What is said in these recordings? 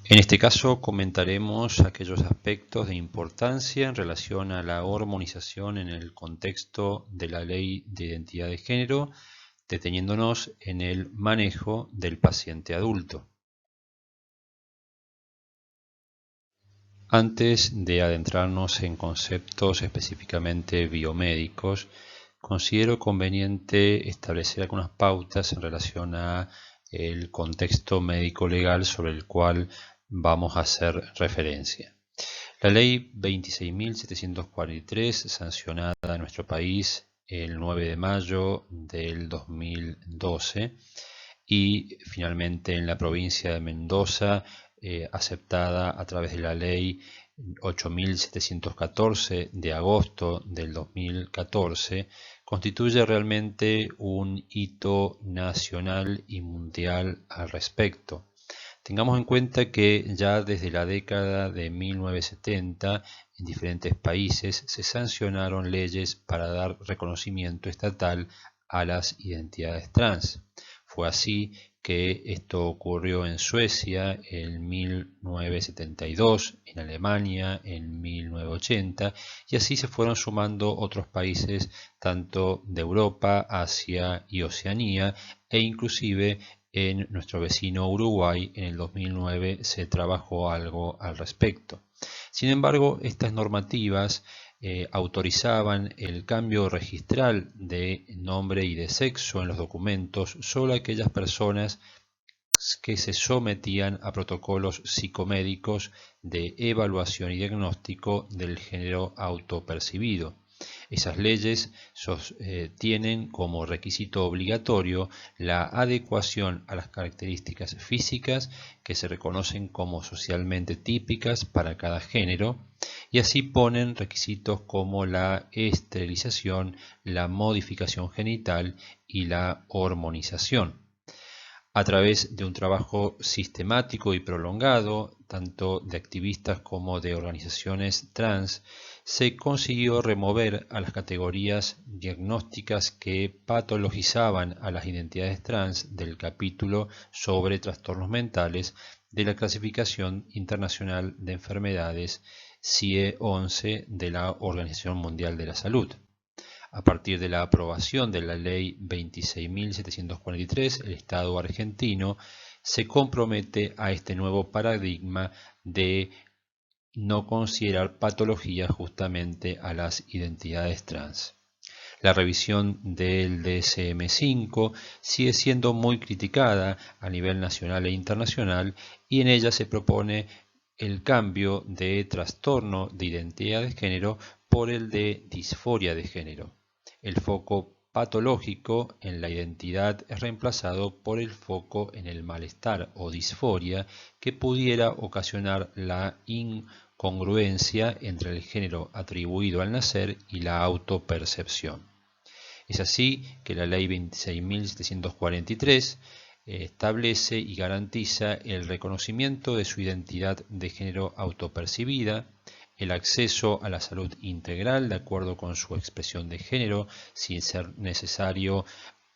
En este caso comentaremos aquellos aspectos de importancia en relación a la hormonización en el contexto de la Ley de Identidad de Género, deteniéndonos en el manejo del paciente adulto. Antes de adentrarnos en conceptos específicamente biomédicos, considero conveniente establecer algunas pautas en relación a el contexto médico-legal sobre el cual vamos a hacer referencia. La Ley 26.743, sancionada en nuestro país el 9 de mayo del 2012, y finalmente en la provincia de Mendoza, aceptada a través de la Ley 8.714 de agosto del 2014, constituye realmente un hito nacional y mundial al respecto. Tengamos en cuenta que ya desde la década de 1970 en diferentes países se sancionaron leyes para dar reconocimiento estatal a las identidades trans. Fue así que esto ocurrió en Suecia en 1972, en Alemania en 1980, y así se fueron sumando otros países tanto de Europa, Asia y Oceanía, e inclusive en nuestro vecino Uruguay en el 2009 se trabajó algo al respecto. Sin embargo, estas normativas autorizaban el cambio registral de nombre y de sexo en los documentos solo a aquellas personas que se sometían a protocolos psicomédicos de evaluación y diagnóstico del género autopercibido. Esas leyes tienen como requisito obligatorio la adecuación a las características físicas que se reconocen como socialmente típicas para cada género, y así ponen requisitos como la esterilización, la modificación genital y la hormonización. A través de un trabajo sistemático y prolongado, tanto de activistas como de organizaciones trans, se consiguió remover a las categorías diagnósticas que patologizaban a las identidades trans del capítulo sobre trastornos mentales de la Clasificación Internacional de Enfermedades CIE-11 de la Organización Mundial de la Salud. A partir de la aprobación de la Ley 26.743, el Estado argentino se compromete a este nuevo paradigma de no considerar patología justamente a las identidades trans. La revisión del DSM-5 sigue siendo muy criticada a nivel nacional e internacional, y en ella se propone el cambio de trastorno de identidad de género por el de disforia de género. El foco patológico en la identidad es reemplazado por el foco en el malestar o disforia que pudiera ocasionar la incongruencia entre el género atribuido al nacer y la autopercepción. Es así que la Ley 26.743 establece y garantiza el reconocimiento de su identidad de género autopercibida, el acceso a la salud integral de acuerdo con su expresión de género, sin ser necesario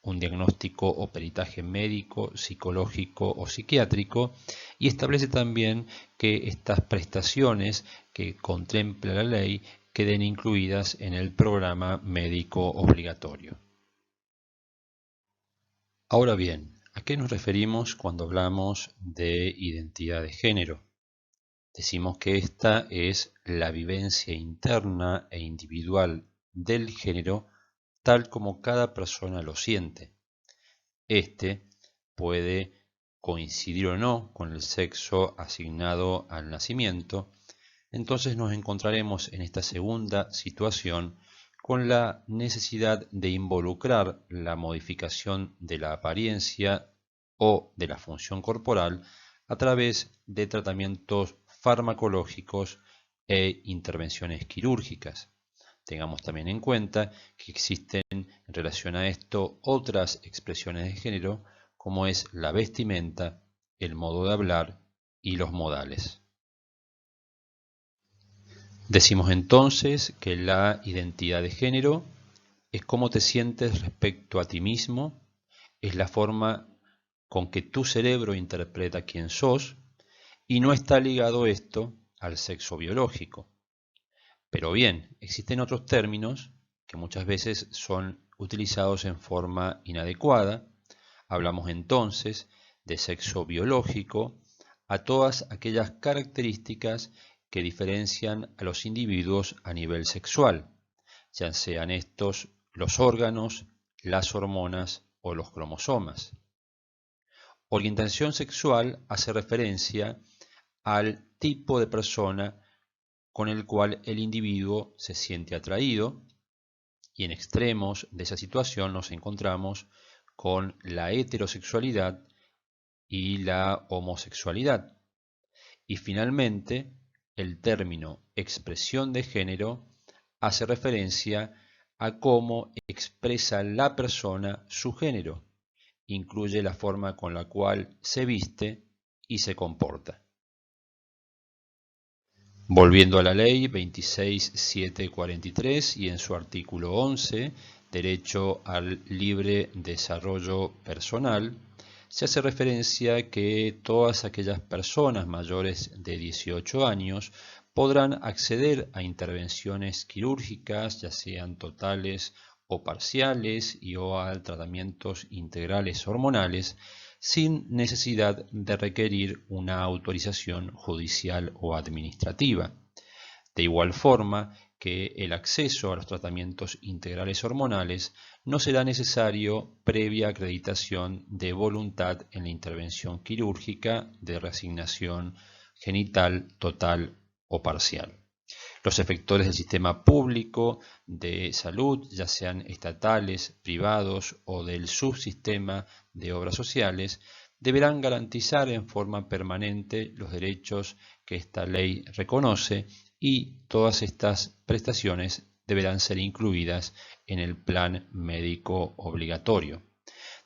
un diagnóstico o peritaje médico, psicológico o psiquiátrico, y establece también que estas prestaciones que contempla la ley queden incluidas en el programa médico obligatorio. Ahora bien, ¿a qué nos referimos cuando hablamos de identidad de género? Decimos que esta es la vivencia interna e individual del género tal como cada persona lo siente. Este puede coincidir o no con el sexo asignado al nacimiento. Entonces nos encontraremos en esta segunda situación con la necesidad de involucrar la modificación de la apariencia o de la función corporal a través de tratamientos farmacológicos e intervenciones quirúrgicas. Tengamos también en cuenta que existen en relación a esto otras expresiones de género, como es la vestimenta, el modo de hablar y los modales. Decimos entonces que la identidad de género es cómo te sientes respecto a ti mismo, es la forma con que tu cerebro interpreta quién sos, y no está ligado esto al sexo biológico. Pero bien, existen otros términos que muchas veces son utilizados en forma inadecuada. Hablamos entonces de sexo biológico a todas aquellas características que diferencian a los individuos a nivel sexual, ya sean estos los órganos, las hormonas o los cromosomas. Orientación sexual hace referencia al tipo de persona con el cual el individuo se siente atraído, y en extremos de esa situación nos encontramos con la heterosexualidad y la homosexualidad. Y finalmente, el término expresión de género hace referencia a cómo expresa la persona su género. Incluye la forma con la cual se viste y se comporta. Volviendo a la ley 26.743 y en su artículo 11, derecho al libre desarrollo personal, se hace referencia que todas aquellas personas mayores de 18 años podrán acceder a intervenciones quirúrgicas, ya sean totales o parciales, y o a tratamientos integrales hormonales, sin necesidad de requerir una autorización judicial o administrativa. De igual forma que el acceso a los tratamientos integrales hormonales no será necesario previa acreditación de voluntad en la intervención quirúrgica de reasignación genital total o parcial. Los efectores del sistema público de salud, ya sean estatales, privados o del subsistema de obras sociales, deberán garantizar en forma permanente los derechos que esta ley reconoce, y todas estas prestaciones deberán ser incluidas en el plan médico obligatorio.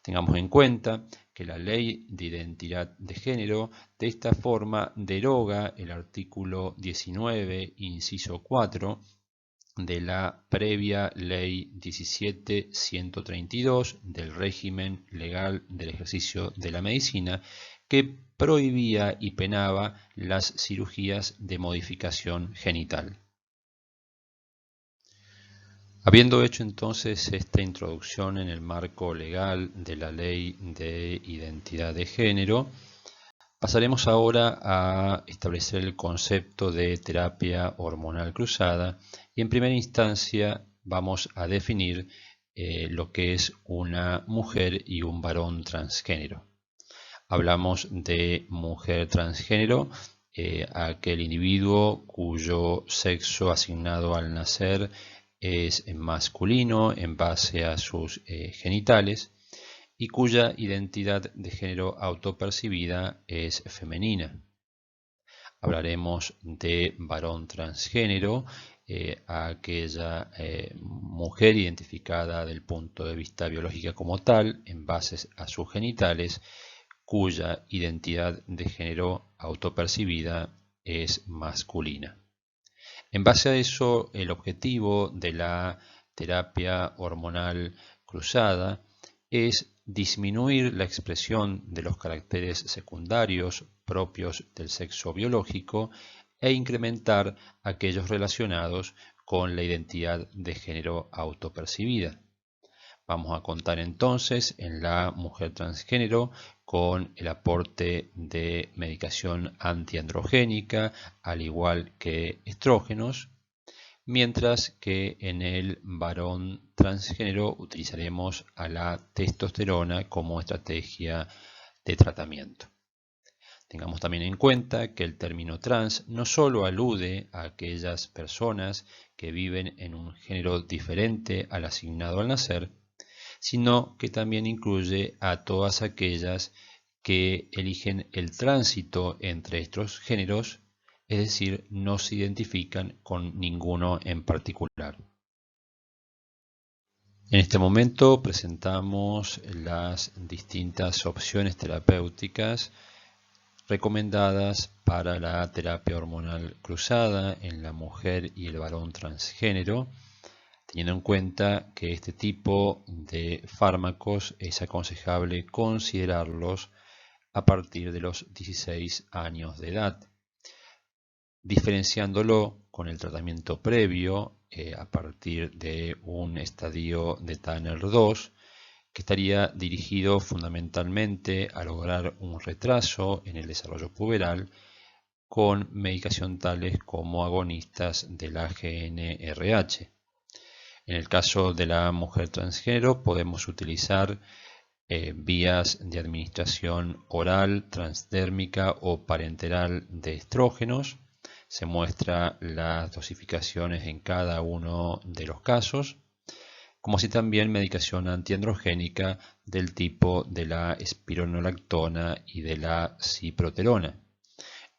Tengamos en cuenta que la Ley de Identidad de Género de esta forma deroga el artículo 19, inciso 4, de la previa Ley 17.132 del régimen legal del ejercicio de la medicina, que prohibía y penaba las cirugías de modificación genital. Habiendo hecho entonces esta introducción en el marco legal de la Ley de Identidad de Género, pasaremos ahora a establecer el concepto de terapia hormonal cruzada, y en primera instancia vamos a definir lo que es una mujer y un varón transgénero. Hablamos de mujer transgénero, aquel individuo cuyo sexo asignado al nacer es masculino en base a sus genitales, y cuya identidad de género autopercibida es femenina. Hablaremos de varón transgénero, aquella mujer identificada del punto de vista biológico como tal, en base a sus genitales, cuya identidad de género autopercibida es masculina. En base a eso, el objetivo de la terapia hormonal cruzada es disminuir la expresión de los caracteres secundarios propios del sexo biológico e incrementar aquellos relacionados con la identidad de género autopercibida. Vamos a contar entonces en la mujer transgénero con el aporte de medicación antiandrogénica, al igual que estrógenos, mientras que en el varón transgénero utilizaremos a la testosterona como estrategia de tratamiento. Tengamos también en cuenta que el término trans no solo alude a aquellas personas que viven en un género diferente al asignado al nacer, sino que también incluye a todas aquellas que eligen el tránsito entre estos géneros, es decir, no se identifican con ninguno en particular. En este momento presentamos las distintas opciones terapéuticas recomendadas para la terapia hormonal cruzada en la mujer y el varón transgénero, teniendo en cuenta que este tipo de fármacos es aconsejable considerarlos a partir de los 16 años de edad, diferenciándolo con el tratamiento previo a partir de un estadio de Tanner 2, que estaría dirigido fundamentalmente a lograr un retraso en el desarrollo puberal con medicación tales como agonistas del AGNRH. En el caso de la mujer transgénero podemos utilizar vías de administración oral, transdérmica o parenteral de estrógenos. Se muestra las dosificaciones en cada uno de los casos, como así también medicación antiandrogénica del tipo de la espironolactona y de la ciproterona.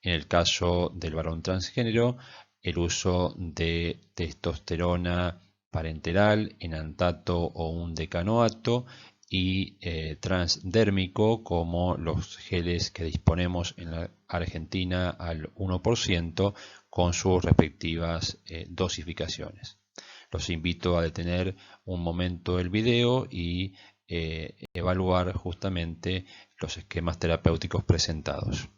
En el caso del varón transgénero, el uso de testosterona parenteral, enantato o un decanoato y transdérmico, como los geles que disponemos en la Argentina al 1% con sus respectivas dosificaciones. Los invito a detener un momento el video y evaluar justamente los esquemas terapéuticos presentados.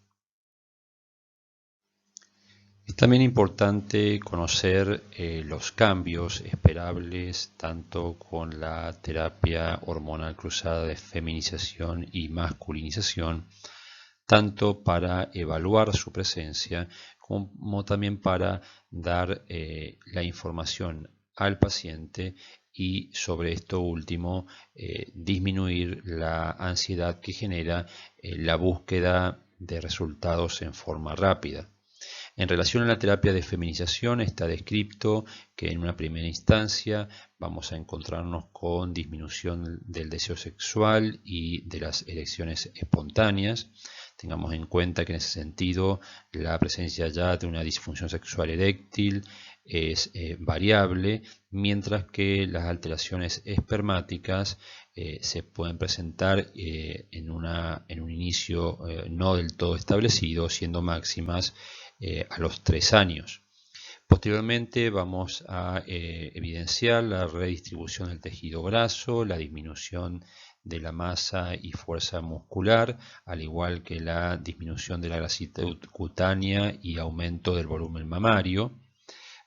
Es también importante conocer los cambios esperables tanto con la terapia hormonal cruzada de feminización y masculinización, tanto para evaluar su presencia como también para dar la información al paciente y sobre esto último disminuir la ansiedad que genera la búsqueda de resultados en forma rápida. En relación a la terapia de feminización está descrito que en una primera instancia vamos a encontrarnos con disminución del deseo sexual y de las erecciones espontáneas. Tengamos en cuenta que en ese sentido la presencia ya de una disfunción sexual eréctil es variable, mientras que las alteraciones espermáticas se pueden presentar en un inicio no del todo establecido, siendo máximas a los 3 años. Posteriormente vamos a evidenciar la redistribución del tejido graso, la disminución de la masa y fuerza muscular, al igual que la disminución de la grasita cutánea y aumento del volumen mamario,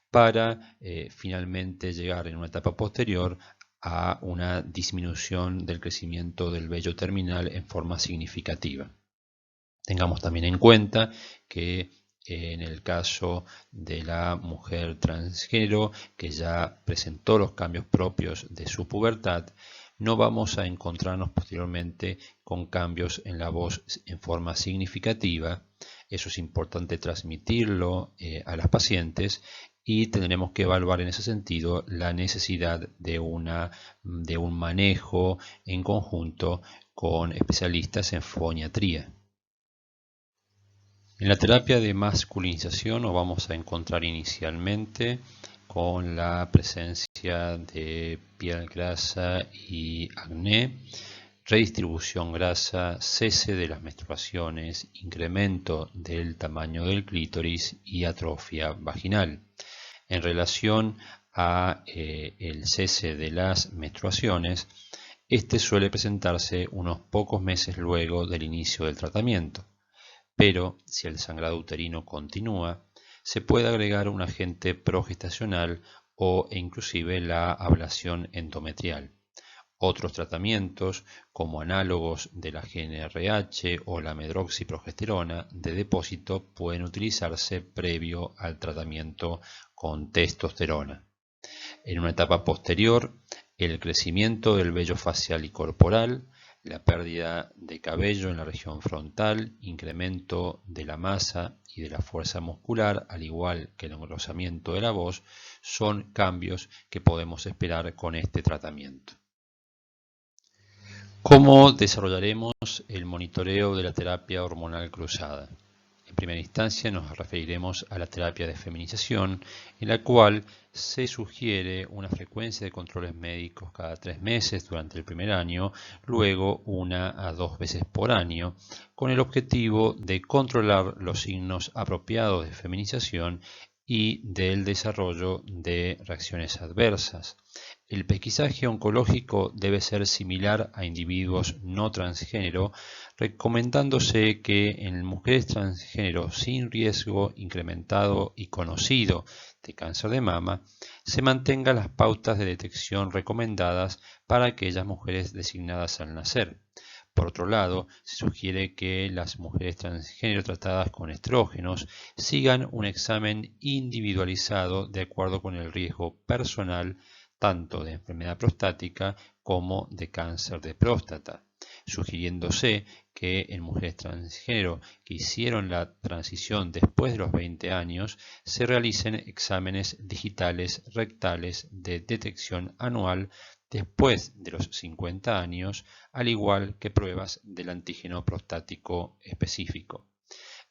para finalmente llegar en una etapa posterior a una disminución del crecimiento del vello terminal en forma significativa. Tengamos también en cuenta que en el caso de la mujer transgénero que ya presentó los cambios propios de su pubertad, no vamos a encontrarnos posteriormente con cambios en la voz en forma significativa. Eso es importante transmitirlo a las pacientes y tendremos que evaluar en ese sentido la necesidad de un manejo en conjunto con especialistas en foniatría. En la terapia de masculinización nos vamos a encontrar inicialmente con la presencia de piel grasa y acné, redistribución grasa, cese de las menstruaciones, incremento del tamaño del clítoris y atrofia vaginal. En relación a el cese de las menstruaciones, este suele presentarse unos pocos meses luego del inicio del tratamiento. Pero si el sangrado uterino continúa, se puede agregar un agente progestacional o inclusive la ablación endometrial. Otros tratamientos, como análogos de la GnRH o la medroxiprogesterona de depósito, pueden utilizarse previo al tratamiento con testosterona. En una etapa posterior, el crecimiento del vello facial y corporal, la pérdida de cabello en la región frontal, incremento de la masa y de la fuerza muscular, al igual que el engrosamiento de la voz, son cambios que podemos esperar con este tratamiento. ¿Cómo desarrollaremos el monitoreo de la terapia hormonal cruzada? En primera instancia nos referiremos a la terapia de feminización, en la cual se sugiere una frecuencia de controles médicos cada 3 meses durante el primer año, luego 1 a 2 veces por año, con el objetivo de controlar los signos apropiados de feminización y del desarrollo de reacciones adversas. El pesquisaje oncológico debe ser similar a individuos no transgénero, recomendándose que en mujeres transgénero sin riesgo incrementado y conocido de cáncer de mama se mantengan las pautas de detección recomendadas para aquellas mujeres designadas al nacer. Por otro lado, se sugiere que las mujeres transgénero tratadas con estrógenos sigan un examen individualizado de acuerdo con el riesgo personal tanto de enfermedad prostática como de cáncer de próstata, sugiriéndose que en mujeres transgénero que hicieron la transición después de los 20 años se realicen exámenes digitales rectales de detección anual después de los 50 años, al igual que pruebas del antígeno prostático específico.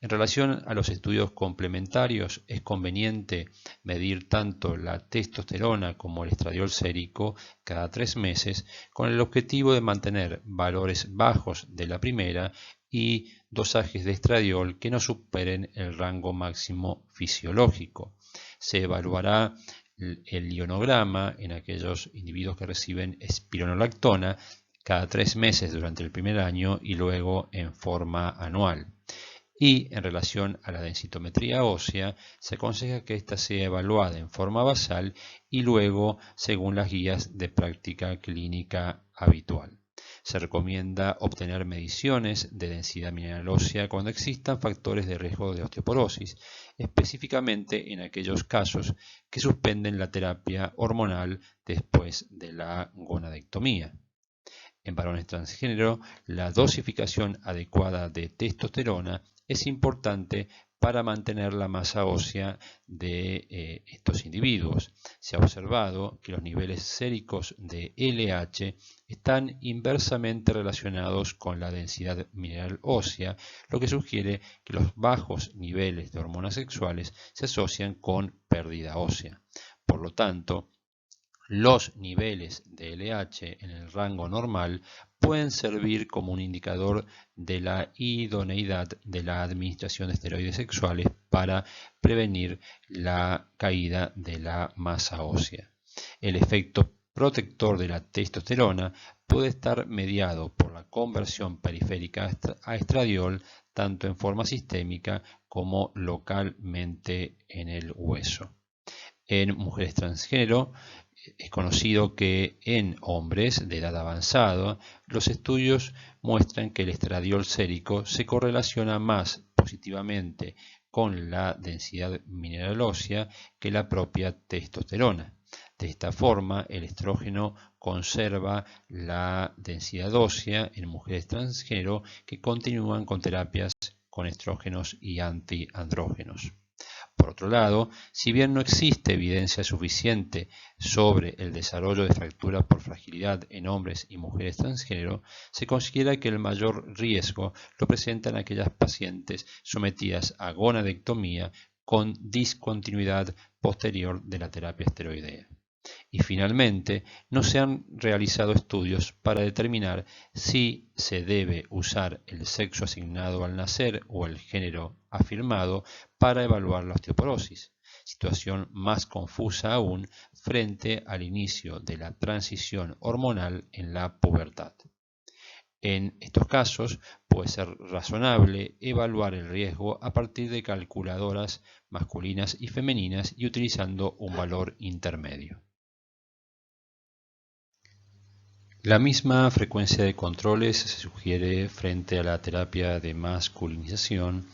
En relación a los estudios complementarios, es conveniente medir tanto la testosterona como el estradiol sérico cada 3 meses con el objetivo de mantener valores bajos de la primera y dosajes de estradiol que no superen el rango máximo fisiológico. Se evaluará el ionograma en aquellos individuos que reciben espironolactona cada 3 meses durante el primer año y luego en forma anual. Y en relación a la densitometría ósea, se aconseja que ésta sea evaluada en forma basal y luego según las guías de práctica clínica habitual. Se recomienda obtener mediciones de densidad mineral ósea cuando existan factores de riesgo de osteoporosis, específicamente en aquellos casos que suspenden la terapia hormonal después de la gonadectomía. En varones transgénero, la dosificación adecuada de testosterona es importante para mantener la masa ósea de estos individuos. Se ha observado que los niveles séricos de LH están inversamente relacionados con la densidad mineral ósea, lo que sugiere que los bajos niveles de hormonas sexuales se asocian con pérdida ósea. Por lo tanto, los niveles de LH en el rango normal pueden servir como un indicador de la idoneidad de la administración de esteroides sexuales para prevenir la caída de la masa ósea. El efecto protector de la testosterona puede estar mediado por la conversión periférica a estradiol tanto en forma sistémica como localmente en el hueso. En mujeres transgénero, es conocido que en hombres de edad avanzada, los estudios muestran que el estradiol sérico se correlaciona más positivamente con la densidad mineral ósea que la propia testosterona. De esta forma, el estrógeno conserva la densidad ósea en mujeres transgénero que continúan con terapias con estrógenos y antiandrógenos. Por otro lado, si bien no existe evidencia suficiente sobre el desarrollo de fractura por fragilidad en hombres y mujeres transgénero, se considera que el mayor riesgo lo presentan aquellas pacientes sometidas a gonadectomía con discontinuidad posterior de la terapia esteroidea. Y finalmente, no se han realizado estudios para determinar si se debe usar el sexo asignado al nacer o el género afirmado para evaluar la osteoporosis, situación más confusa aún frente al inicio de la transición hormonal en la pubertad. En estos casos puede ser razonable evaluar el riesgo a partir de calculadoras masculinas y femeninas y utilizando un valor intermedio. La misma frecuencia de controles se sugiere frente a la terapia de masculinización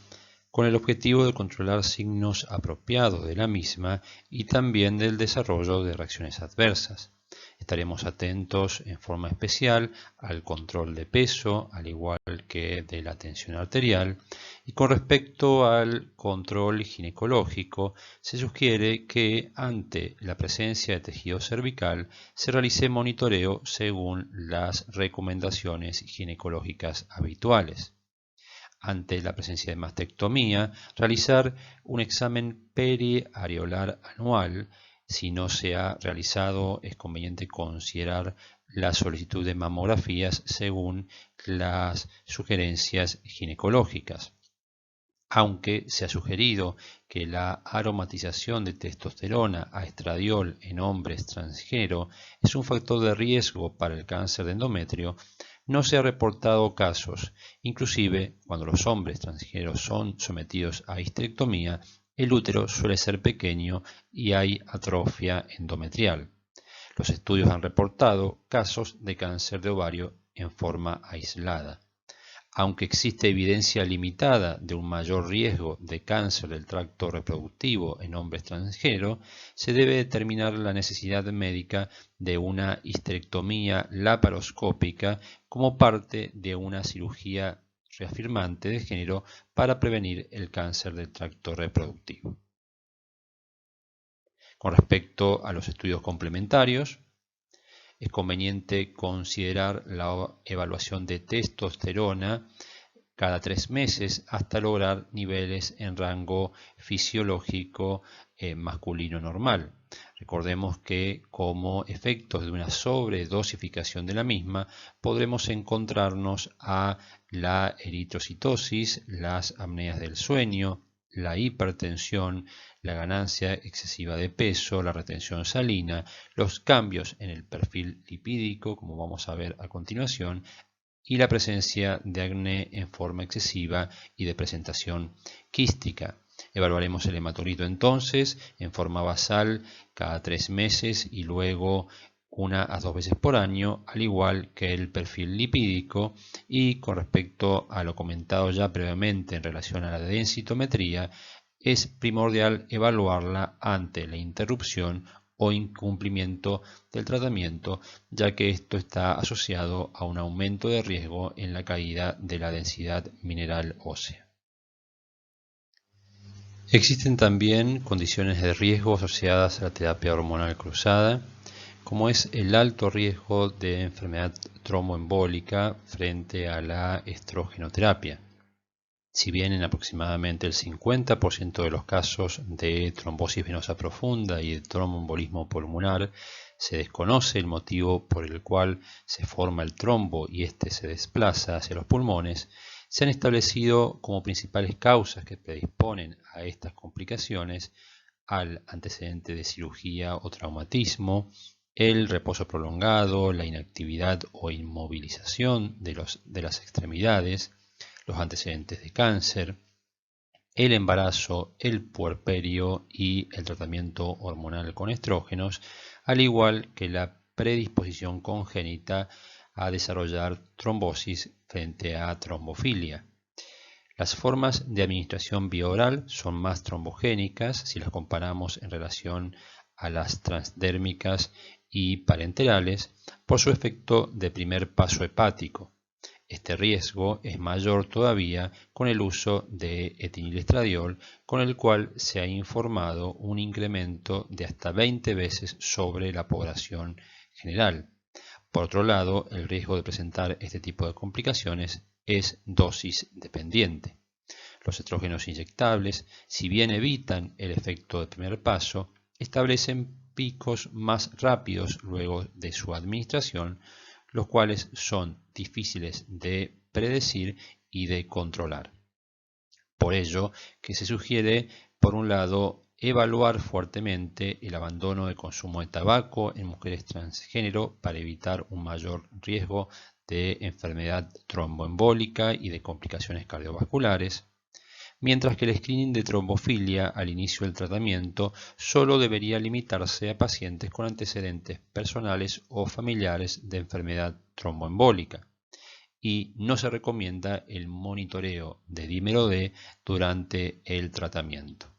con el objetivo de controlar signos apropiados de la misma y también del desarrollo de reacciones adversas. Estaremos atentos en forma especial al control de peso, al igual que de la tensión arterial, y con respecto al control ginecológico, se sugiere que ante la presencia de tejido cervical se realice monitoreo según las recomendaciones ginecológicas habituales. Ante la presencia de mastectomía, realizar un examen periareolar anual. Si no se ha realizado, es conveniente considerar la solicitud de mamografías según las sugerencias ginecológicas. aunque se ha sugerido que la aromatización de testosterona a estradiol en hombres transgénero es un factor de riesgo para el cáncer de endometrio, no se han reportado casos. Inclusive, cuando los hombres transgéneros son sometidos a histerectomía, el útero suele ser pequeño y hay atrofia endometrial. Los estudios han reportado casos de cáncer de ovario en forma aislada. Aunque existe evidencia limitada de un mayor riesgo de cáncer del tracto reproductivo en hombres transgénero, se debe determinar la necesidad médica de una histerectomía laparoscópica como parte de una cirugía reafirmante de género para prevenir el cáncer del tracto reproductivo. Con respecto a los estudios complementarios, es conveniente considerar la evaluación de testosterona cada 3 meses hasta lograr niveles en rango fisiológico masculino normal. Recordemos que como efectos de una sobredosificación de la misma podremos encontrarnos a la eritrocitosis, las apneas del sueño, la hipertensión, la ganancia excesiva de peso, la retención salina, los cambios en el perfil lipídico, como vamos a ver a continuación, y la presencia de acné en forma excesiva y de presentación quística. Evaluaremos el hematolito entonces en forma basal cada 3 meses y luego 1 a 2 veces por año, al igual que el perfil lipídico, y con respecto a lo comentado ya previamente en relación a la densitometría, es primordial evaluarla ante la interrupción o incumplimiento del tratamiento, ya que esto está asociado a un aumento de riesgo en la caída de la densidad mineral ósea. Existen también condiciones de riesgo asociadas a la terapia hormonal cruzada, como es el alto riesgo de enfermedad tromboembólica frente a la estrogenoterapia. Si bien en aproximadamente el 50% de los casos de trombosis venosa profunda y de tromboembolismo pulmonar se desconoce el motivo por el cual se forma el trombo y éste se desplaza hacia los pulmones, se han establecido como principales causas que predisponen a estas complicaciones al antecedente de cirugía o traumatismo, el reposo prolongado, la inactividad o inmovilización de las extremidades, los antecedentes de cáncer, el embarazo, el puerperio y el tratamiento hormonal con estrógenos, al igual que la predisposición congénita a desarrollar trombosis frente a trombofilia. Las formas de administración vía oral son más trombogénicas si las comparamos en relación a las transdérmicas y parenterales por su efecto de primer paso hepático. Este riesgo es mayor todavía con el uso de etinilestradiol, con el cual se ha informado un incremento de hasta 20 veces sobre la población general. Por otro lado, el riesgo de presentar este tipo de complicaciones es dosis dependiente. Los estrógenos inyectables, si bien evitan el efecto de primer paso, establecen picos más rápidos luego de su administración, los cuales son difíciles de predecir y de controlar. Por ello, que se sugiere, por un lado, evaluar fuertemente el abandono de consumo de tabaco en mujeres transgénero para evitar un mayor riesgo de enfermedad tromboembólica y de complicaciones cardiovasculares, mientras que el screening de trombofilia al inicio del tratamiento solo debería limitarse a pacientes con antecedentes personales o familiares de enfermedad tromboembólica, y no se recomienda el monitoreo de dímero D durante el tratamiento.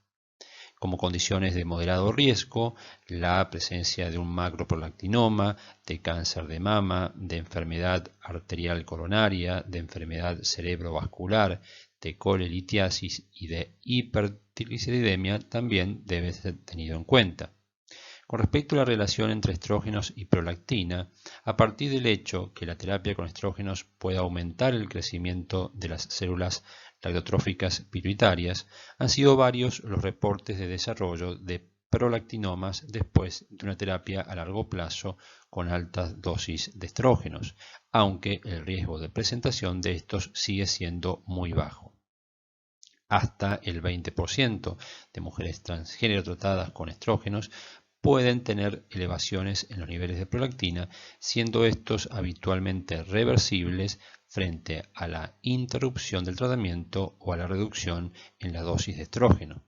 Como condiciones de moderado riesgo, la presencia de un macroprolactinoma, de cáncer de mama, de enfermedad arterial coronaria, de enfermedad cerebrovascular, de colelitiasis y de hipertrigliceridemia también debe ser tenido en cuenta. Con respecto a la relación entre estrógenos y prolactina, a partir del hecho que la terapia con estrógenos puede aumentar el crecimiento de las células lactotróficas pituitarias, han sido varios los reportes de desarrollo de prolactinomas después de una terapia a largo plazo con altas dosis de estrógenos, aunque el riesgo de presentación de estos sigue siendo muy bajo. Hasta el 20% de mujeres transgénero tratadas con estrógenos pueden tener elevaciones en los niveles de prolactina, siendo estos habitualmente reversibles frente a la interrupción del tratamiento o a la reducción en la dosis de estrógeno.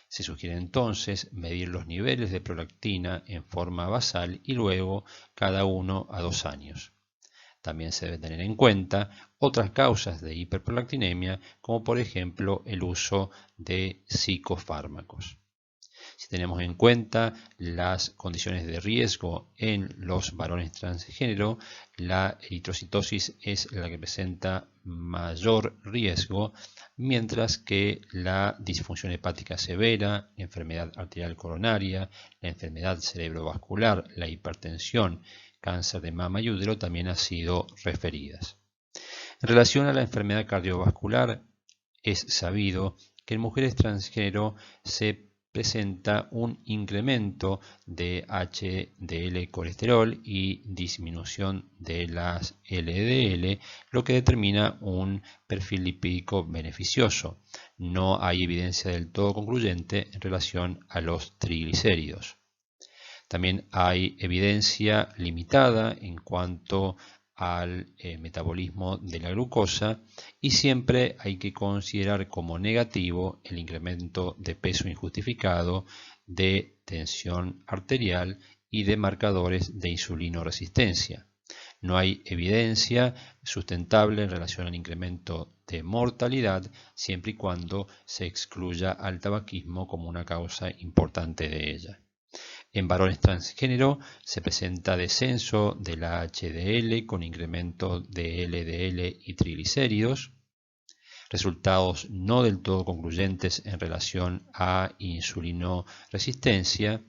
Se sugiere entonces medir los niveles de prolactina en forma basal y luego cada 1 a 2 años. También se debe tener en cuenta otras causas de hiperprolactinemia, como por ejemplo el uso de psicofármacos. Si tenemos en cuenta las condiciones de riesgo en los varones transgénero, la eritrocitosis es la que presenta mayor riesgo, mientras que la disfunción hepática severa, la enfermedad arterial coronaria, la enfermedad cerebrovascular, la hipertensión, cáncer de mama y útero también han sido referidas. En relación a la enfermedad cardiovascular, es sabido que en mujeres transgénero se presenta un incremento de HDL colesterol y disminución de las LDL, lo que determina un perfil lipídico beneficioso. No hay evidencia del todo concluyente en relación a los triglicéridos. También hay evidencia limitada en cuanto al metabolismo de la glucosa y siempre hay que considerar como negativo el incremento de peso injustificado, de tensión arterial y de marcadores de insulinoresistencia. No hay evidencia sustentable en relación al incremento de mortalidad siempre y cuando se excluya al tabaquismo como una causa importante de ella. En varones transgénero se presenta descenso de la HDL con incremento de LDL y triglicéridos, resultados no del todo concluyentes en relación a insulinoresistencia,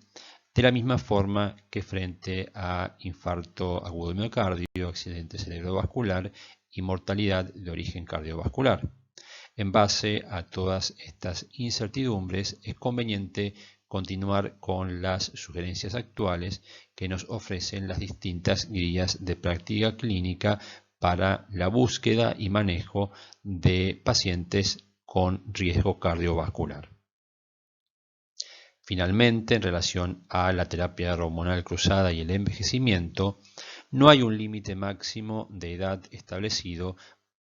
de la misma forma que frente a infarto agudo de miocardio, accidente cerebrovascular y mortalidad de origen cardiovascular. En base a todas estas incertidumbres, es conveniente continuar con las sugerencias actuales que nos ofrecen las distintas guías de práctica clínica para la búsqueda y manejo de pacientes con riesgo cardiovascular. Finalmente, en relación a la terapia hormonal cruzada y el envejecimiento, no hay un límite máximo de edad establecido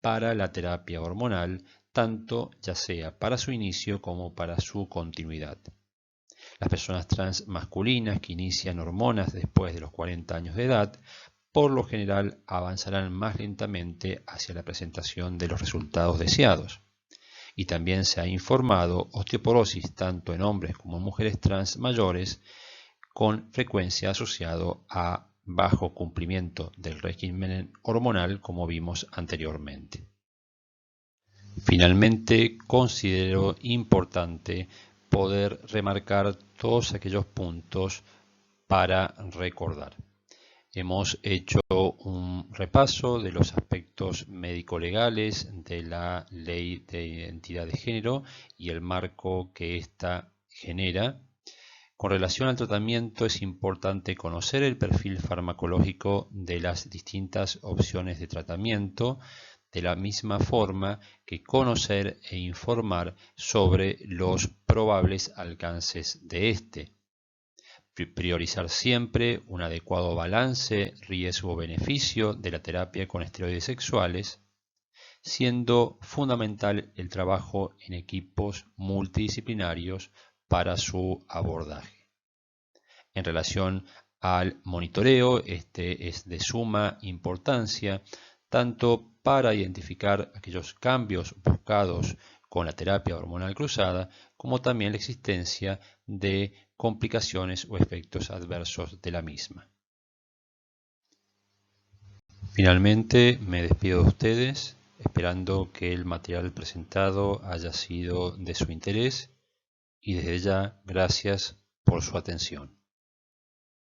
para la terapia hormonal, tanto ya sea para su inicio como para su continuidad. Las personas trans masculinas que inician hormonas después de los 40 años de edad, por lo general avanzarán más lentamente hacia la presentación de los resultados deseados. Y también se ha informado osteoporosis tanto en hombres como en mujeres trans mayores, con frecuencia asociado a bajo cumplimiento del régimen hormonal, como vimos anteriormente. Finalmente, considero importante poder remarcar todos aquellos puntos para recordar. Hemos hecho un repaso de los aspectos médico-legales de la Ley de Identidad de Género y el marco que ésta genera. Con relación al tratamiento, es importante conocer el perfil farmacológico de las distintas opciones de tratamiento, de la misma forma que conocer e informar sobre los probables alcances de este. Priorizar siempre un adecuado balance riesgo-beneficio de la terapia con esteroides sexuales, siendo fundamental el trabajo en equipos multidisciplinarios para su abordaje. En relación al monitoreo, este es de suma importancia tanto para identificar aquellos cambios buscados con la terapia hormonal cruzada, como también la existencia de complicaciones o efectos adversos de la misma. Finalmente, me despido de ustedes, esperando que el material presentado haya sido de su interés y desde ya, gracias por su atención.